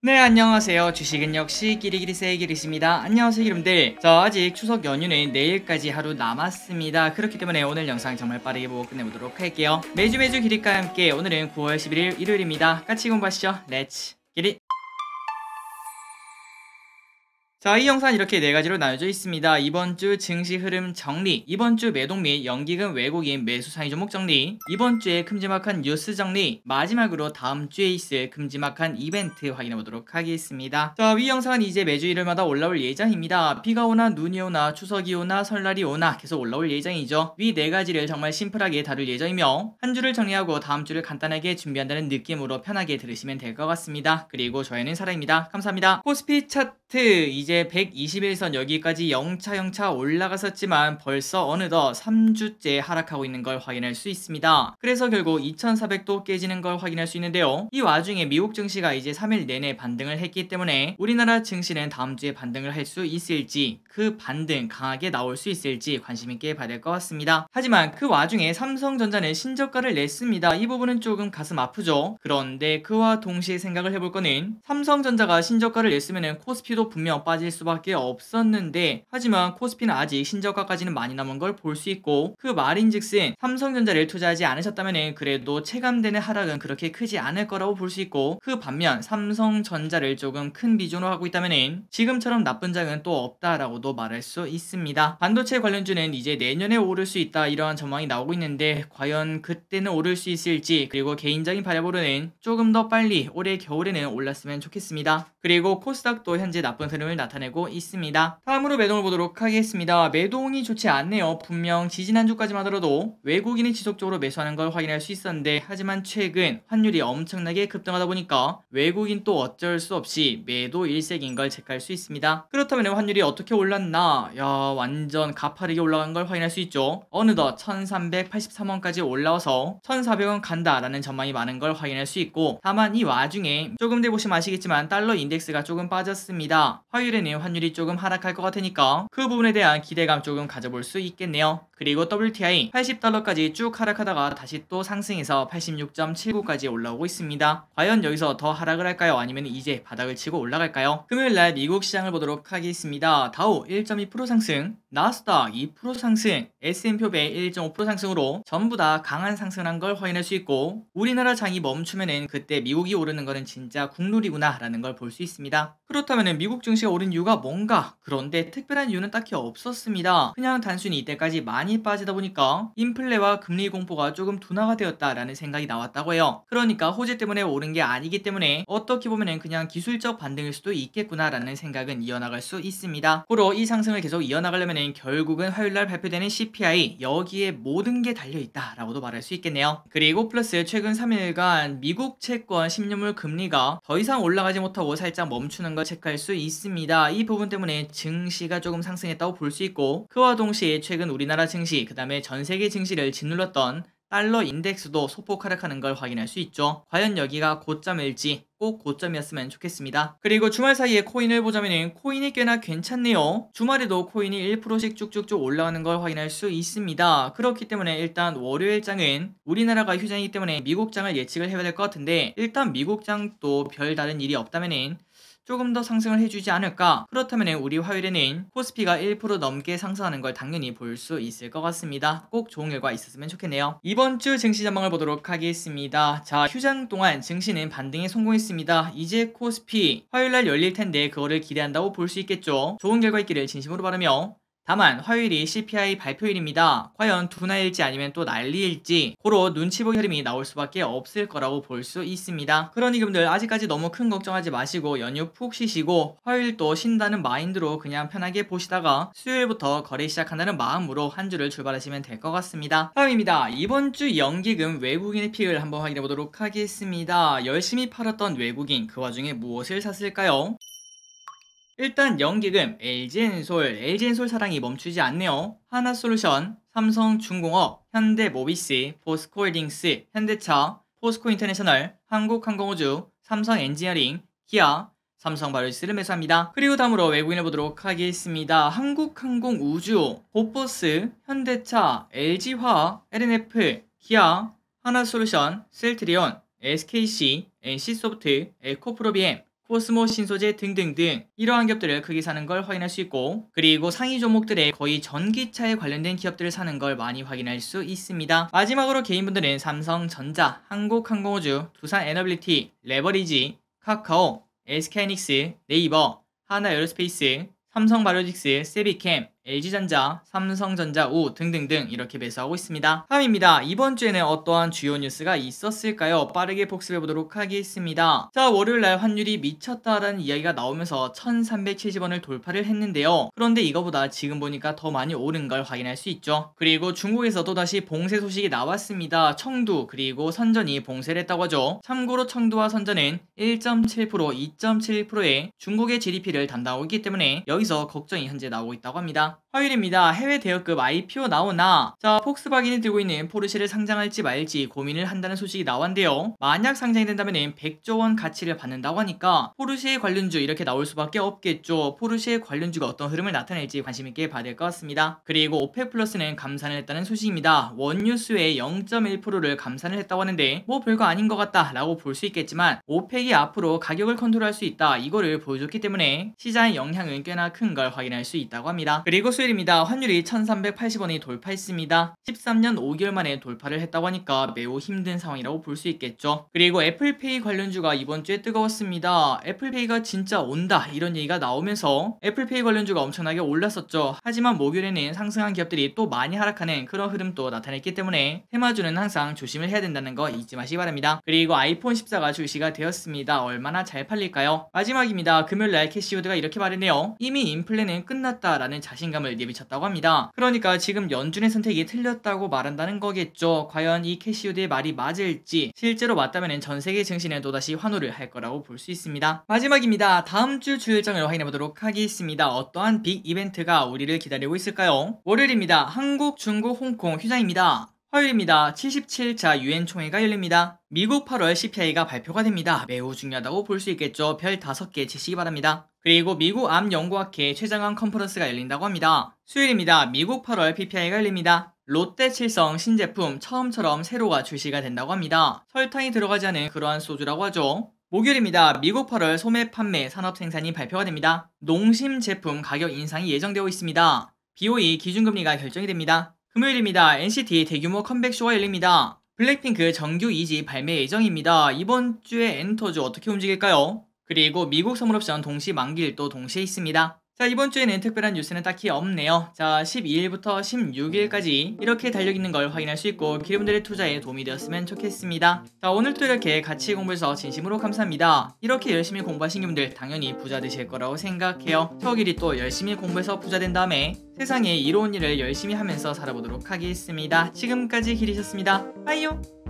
네, 안녕하세요. 주식은 역시 끼리끼리 세이기리십니다. 안녕하세요, 여러분들. 자, 아직 추석 연휴는 내일까지 하루 남았습니다. 그렇기 때문에 오늘 영상 정말 빠르게 보고 끝내보도록 할게요. 매주 기릿과 함께 오늘은 9월 11일 일요일입니다. 같이 공부하시죠. 렛츠 기릿! 자, 이 영상은 이렇게 네 가지로 나눠져 있습니다. 이번 주 증시 흐름 정리, 이번 주 매동 및 연기금 외국인 매수 상위 종목 정리, 이번 주에 큼지막한 뉴스 정리, 마지막으로 다음 주에 있을 큼지막한 이벤트 확인해 보도록 하겠습니다. 자, 위 영상은 이제 매주 일요일마다 올라올 예정입니다. 비가 오나 눈이 오나 추석이 오나 설날이 오나 계속 올라올 예정이죠. 위 네 가지를 정말 심플하게 다룰 예정이며 한 주를 정리하고 다음 주를 간단하게 준비한다는 느낌으로 편하게 들으시면 될 것 같습니다. 그리고 저희는 사랑입니다. 감사합니다. 코스피 차트 이제 121선 여기까지 영차 올라갔었지만 벌써 어느덧 3주째 하락하고 있는 걸 확인할 수 있습니다. 그래서 결국 2400도 깨지는 걸 확인할 수 있는데요. 이 와중에 미국 증시가 이제 3일 내내 반등을 했기 때문에 우리나라 증시는 다음 주에 반등을 할 수 있을지, 그 반등 강하게 나올 수 있을지 관심 있게 봐야 될 것 같습니다. 하지만 그 와중에 삼성전자는 신저가를 냈습니다. 이 부분은 조금 가슴 아프죠. 그런데 그와 동시에 생각을 해볼 거는 삼성전자가 신저가를 냈으면 코스피도 분명 빠질 수밖에 없었는데, 하지만 코스피는 아직 신저가까지는 많이 남은 걸 볼 수 있고, 그 말인즉슨 삼성전자를 투자하지 않으셨다면 그래도 체감되는 하락은 그렇게 크지 않을 거라고 볼 수 있고, 그 반면 삼성전자를 조금 큰 비중으로 하고 있다면 지금처럼 나쁜 장은 또 없다라고도 말할 수 있습니다. 반도체 관련주는 이제 내년에 오를 수 있다, 이러한 전망이 나오고 있는데 과연 그때는 오를 수 있을지, 그리고 개인적인 바라보로는 조금 더 빨리 올해 겨울에는 올랐으면 좋겠습니다. 그리고 코스닥도 현재 나쁜 흐름을 나타내고 있습니다. 다음으로 매동을 보도록 하겠습니다. 매동이 좋지 않네요. 분명 지지난주까지만 하더라도 외국인이 지속적으로 매수하는 걸 확인할 수 있었는데, 하지만 최근 환율이 엄청나게 급등하다 보니까 외국인 또 어쩔 수 없이 매도 일색인 걸 체크할 수 있습니다. 그렇다면 환율이 어떻게 올랐나? 야, 완전 가파르게 올라간 걸 확인할 수 있죠. 어느덧 1383원까지 올라와서 1400원 간다라는 전망이 많은 걸 확인할 수 있고, 다만 이 와중에 조금 더 보시면 아시겠지만 달러 인덱스가 조금 빠졌습니다. 화요일에는 환율이 조금 하락할 것 같으니까 그 부분에 대한 기대감 조금 가져볼 수 있겠네요. 그리고 WTI 80달러까지 쭉 하락하다가 다시 또 상승해서 86.79까지 올라오고 있습니다. 과연 여기서 더 하락을 할까요? 아니면 이제 바닥을 치고 올라갈까요? 금요일날 미국 시장을 보도록 하겠습니다. 다우 1.2% 상승, 나스닥 2% 상승, S&P 500 1.5% 상승으로 전부 다 강한 상승한 걸 확인할 수 있고, 우리나라 장이 멈추면은 그때 미국이 오르는 거는 진짜 국룰이구나 라는 걸 볼 수 있습니다. 그렇다면 미국 증시가 오른 이유가 뭔가? 그런데 특별한 이유는 딱히 없었습니다. 그냥 단순히 이때까지 많이 빠지다 보니까 인플레와 금리 공포가 조금 둔화가 되었다라는 생각이 나왔다고 해요. 그러니까 호재 때문에 오른 게 아니기 때문에 어떻게 보면 그냥 기술적 반등일 수도 있겠구나라는 생각은 이어나갈 수 있습니다. 고로 이 상승을 계속 이어나가려면 결국은 화요일날 발표되는 CPI, 여기에 모든 게 달려있다라고도 말할 수 있겠네요. 그리고 플러스 최근 3일간 미국 채권 10년물 금리가 더 이상 올라가지 못하고 살짝 멈추는 걸 체크할 수 있습니다. 이 부분 때문에 증시가 조금 상승했다고 볼 수 있고, 그와 동시에 최근 우리나라 증시, 그 다음에 전세계 증시를 짓눌렀던 달러 인덱스도 소폭 하락하는 걸 확인할 수 있죠. 과연 여기가 고점일지 꼭 고점이었으면 좋겠습니다. 그리고 주말 사이에 코인을 보자면 코인이 꽤나 괜찮네요. 주말에도 코인이 1%씩 쭉쭉쭉 올라가는 걸 확인할 수 있습니다. 그렇기 때문에 일단 월요일장은 우리나라가 휴장이기 때문에 미국장을 예측을 해야 될 것 같은데, 일단 미국장도 별다른 일이 없다면 조금 더 상승을 해주지 않을까? 그렇다면 우리 화요일에는 코스피가 1% 넘게 상승하는 걸 당연히 볼 수 있을 것 같습니다. 꼭 좋은 결과 있었으면 좋겠네요. 이번 주 증시 전망을 보도록 하겠습니다. 자, 휴장 동안 증시는 반등에 성공했습니다. 이제 코스피 화요일날 열릴 텐데 그거를 기대한다고 볼 수 있겠죠. 좋은 결과 있기를 진심으로 바라며, 다만 화요일이 CPI 발표일입니다. 과연 둔화일지 아니면 또 난리일지 고로 눈치 보기 흐름이 나올 수밖에 없을 거라고 볼 수 있습니다. 그러니 여러분들 아직까지 너무 큰 걱정하지 마시고 연휴 푹 쉬시고 화요일 또 쉰다는 마인드로 그냥 편하게 보시다가 수요일부터 거래 시작한다는 마음으로 한 주를 출발하시면 될 것 같습니다. 다음입니다. 이번 주 연기금 외국인의 픽을 한번 확인해 보도록 하겠습니다. 열심히 팔았던 외국인, 그 와중에 무엇을 샀을까요? 일단 연기금 LG엔솔 사랑이 멈추지 않네요. 하나솔루션, 삼성중공업, 현대모비스, 포스코홀딩스, 현대차, 포스코인터내셔널, 한국항공우주, 삼성엔지니어링, 기아, 삼성바이오로직스를 매수합니다. 그리고 다음으로 외국인을 보도록 하겠습니다. 한국항공우주, 보포스, 현대차, LG화학, LNF, 기아, 하나솔루션, 셀트리온, SKC, NC소프트, 에코프로비엠, 코스모 신소재 등등등 이러한 기업들을 크게 사는 걸 확인할 수 있고, 그리고 상위 종목들의 거의 전기차에 관련된 기업들을 사는 걸 많이 확인할 수 있습니다. 마지막으로 개인분들은 삼성전자, 한국항공우주, 두산에너빌리티, 레버리지, 카카오, SK하이닉스, 네이버, 하나에어로스페이스, 삼성바이오로직스, 세비캠, LG전자, 삼성전자우 등등등 이렇게 매수하고 있습니다. 다음입니다. 이번 주에는 어떠한 주요 뉴스가 있었을까요? 빠르게 복습해 보도록 하겠습니다. 자, 월요일날 환율이 미쳤다라는 이야기가 나오면서 1370원을 돌파를 했는데요. 그런데 이거보다 지금 보니까 더 많이 오른 걸 확인할 수 있죠. 그리고 중국에서 또다시 봉쇄 소식이 나왔습니다. 청두 그리고 선전이 봉쇄를 했다고 하죠. 참고로 청두와 선전은 1.7%, 2.7%의 중국의 GDP를 담당하고 있기 때문에 여기서 걱정이 현재 나오고 있다고 합니다. 화요일입니다. 해외 대여급 IPO 나오나, 자, 폭스바겐이 들고 있는 포르쉐를 상장할지 말지 고민을 한다는 소식이 나왔는데요. 만약 상장이 된다면 100조원 가치를 받는다고 하니까 포르쉐 관련주 이렇게 나올 수밖에 없겠죠. 포르쉐 관련주가 어떤 흐름을 나타낼지 관심있게 봐야 될 것 같습니다. 그리고 오펙 플러스는 감산을 했다는 소식입니다. 원유수의 0.1%를 감산을 했다고 하는데 뭐 별거 아닌 것 같다 라고 볼 수 있겠지만, 오펙이 앞으로 가격을 컨트롤할 수 있다 이거를 보여줬기 때문에 시장의 영향은 꽤나 큰 걸 확인할 수 있다고 합니다. 그리고 수요일입니다. 환율이 1380원이 돌파했습니다. 13년 5개월 만에 돌파를 했다고 하니까 매우 힘든 상황이라고 볼 수 있겠죠. 그리고 애플페이 관련주가 이번 주에 뜨거웠습니다. 애플페이가 진짜 온다 이런 얘기가 나오면서 애플페이 관련주가 엄청나게 올랐었죠. 하지만 목요일에는 상승한 기업들이 또 많이 하락하는 그런 흐름도 나타냈기 때문에 테마주는 항상 조심을 해야 된다는 거 잊지 마시기 바랍니다. 그리고 아이폰 14가 출시가 되었습니다. 얼마나 잘 팔릴까요? 마지막입니다. 금요일날 캐시우드가 이렇게 말했네요. 이미 인플레는 끝났다라는 자신감을 내비쳤다고 합니다. 그러니까 지금 연준의 선택이 틀렸다고 말한다는 거겠죠. 과연 이 캐시우드의 말이 맞을지, 실제로 맞다면 전 세계 증시는 또다시 환호를 할 거라고 볼 수 있습니다. 마지막입니다. 다음 주 주일장을 확인해 보도록 하겠습니다. 어떠한 빅 이벤트가 우리를 기다리고 있을까요? 월요일입니다. 한국, 중국, 홍콩 휴장입니다. 화요일입니다. 77차 유엔 총회가 열립니다. 미국 8월 CPI가 발표가 됩니다. 매우 중요하다고 볼 수 있겠죠. 별 5개 치시기 바랍니다. 그리고 미국 암연구학회 최장암 컨퍼런스가 열린다고 합니다. 수요일입니다. 미국 8월 PPI가 열립니다. 롯데 칠성 신제품 처음처럼 세로가 출시가 된다고 합니다. 설탕이 들어가지 않은 그러한 소주라고 하죠. 목요일입니다. 미국 8월 소매 판매 산업 생산이 발표가 됩니다. 농심 제품 가격 인상이 예정되어 있습니다. BOE 기준금리가 결정이 됩니다. 금요일입니다. NCT 대규모 컴백쇼가 열립니다. 블랙핑크 정규 2집 발매 예정입니다. 이번 주에 엔터주 어떻게 움직일까요? 그리고 미국 선물옵션 동시 만기일도 동시에 있습니다. 자, 이번 주에는 특별한 뉴스는 딱히 없네요. 자, 12일부터 16일까지 이렇게 달려있는 걸 확인할 수 있고 기름들의 투자에 도움이 되었으면 좋겠습니다. 자, 오늘도 이렇게 같이 공부해서 진심으로 감사합니다. 이렇게 열심히 공부하신 분들 당연히 부자 되실 거라고 생각해요. 저끼리 또 열심히 공부해서 부자 된 다음에 세상에 이로운 일을 열심히 하면서 살아보도록 하겠습니다. 지금까지 길이셨습니다. 빠이요.